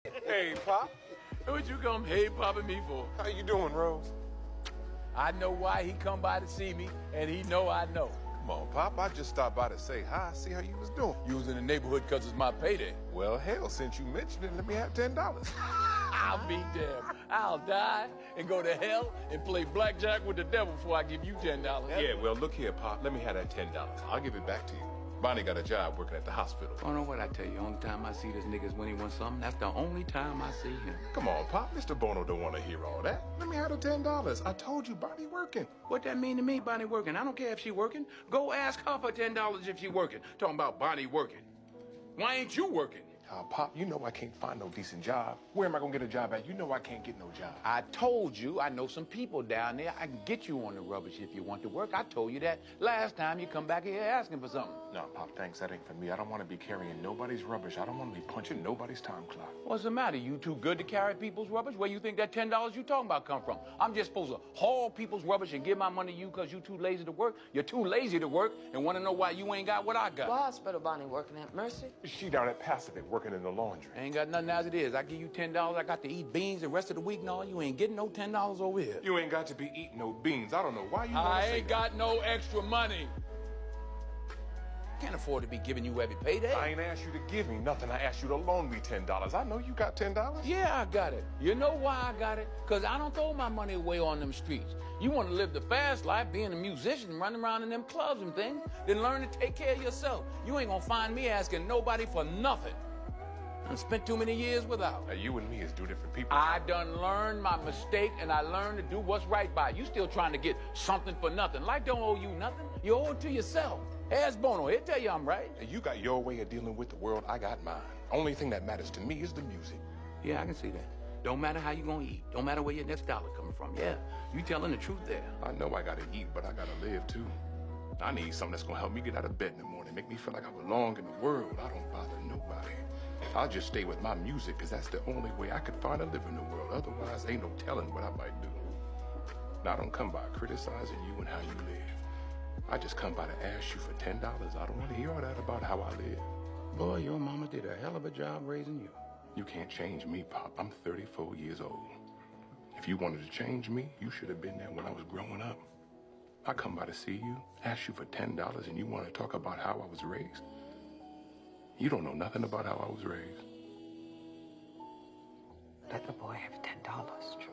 Hey, Pop. What you come hey-popping me for? How you doing, Rose? I know why he come by to see me, and he know I know. Come on, Pop. I just stopped by to say hi, see how you was doing. You was in the neighborhood because it's my payday. Well, hell, since you mentioned it, let me have $10. I'll be damned. I'll die and go to hell and play blackjack with the devil before I give you $10. Yeah, well, look here, Pop. Let me have that $10. I'll give it back to you. Bonnie got a job working at the hospital. I don't know what I tell you. Only time I see this nigga's when he wants something. That's the only time I see him. Come on, Pop. Mr. Bono don't want to hear all that. Let me have the $10. I told you, Bonnie working. What that mean to me, Bonnie working? I don't care if she working. Go ask her for $10 if she working. Talking about Bonnie working. Why ain't you working? Pop, you know I can't find no decent job. Where am I gonna get a job at? You know I can't get no job. I told you I know some people down there. I can get you on the rubbish if you want to work. I told you that last time you come back here asking for something. No, Pop, thanks. That ain't for me. I don't want to be carrying nobody's rubbish. I don't want to be punching nobody's time clock. What's the matter? You too good to carry people's rubbish? Where you think that $10 you talking about come from? I'm just supposed to haul people's rubbish and give my money to you because you too lazy to work? You're too lazy to work and want to know why you ain't got what I got. What hospital Bonnie working at? Mercy? She down at Pacific working in the laundry. Ain't got nothing as it is. I give you $10. I got to eat beans the rest of the week. No, you ain't getting no $10 over here. You ain't got to be eating no beans. I don't know why you want to I say ain't that. got no extra money. Can't afford to be giving you every payday. I ain't asked you to give me nothing. I asked you to loan me $10. I know you got $10. Yeah, I got it. You know why I got it? Because I don't throw my money away on them streets. You want to live the fast life, being a musician, running around in them clubs and things, then learn to take care of yourself. You ain't going to find me asking nobody for nothing. I spent too many years without. Now, you and me is two different people. I done learned my mistake, and I learned to do what's right by it. You still trying to get something for nothing. Life don't owe you nothing. You owe it to yourself. Ask Bono. He'll tell you I'm right. You got your way of dealing with the world. I got mine. Only thing that matters to me is the music. Yeah, I can see that. Don't matter how you gonna eat. Don't matter where your next dollar coming from. Yeah, you telling the truth there. I know I gotta eat, but I gotta live too. I need something that's gonna help me get out of bed in the morning, make me feel like I belong in the world. I don't bother nobody. I'll just stay with my music, because that's the only way I could find a live in the world. Otherwise, ain't no telling what I might do. Now, I don't come by criticizing you and how you live. I just come by to ask you for $10. I don't want to hear all that about how I live. Boy, your mama did a hell of a job raising you. You can't change me, Pop. I'm 34 years old. If you wanted to change me, you should have been there when I was growing up. I come by to see you, ask you for $10, and you want to talk about how I was raised? You don't know nothing about how I was raised. Let the boy have $10, Drew.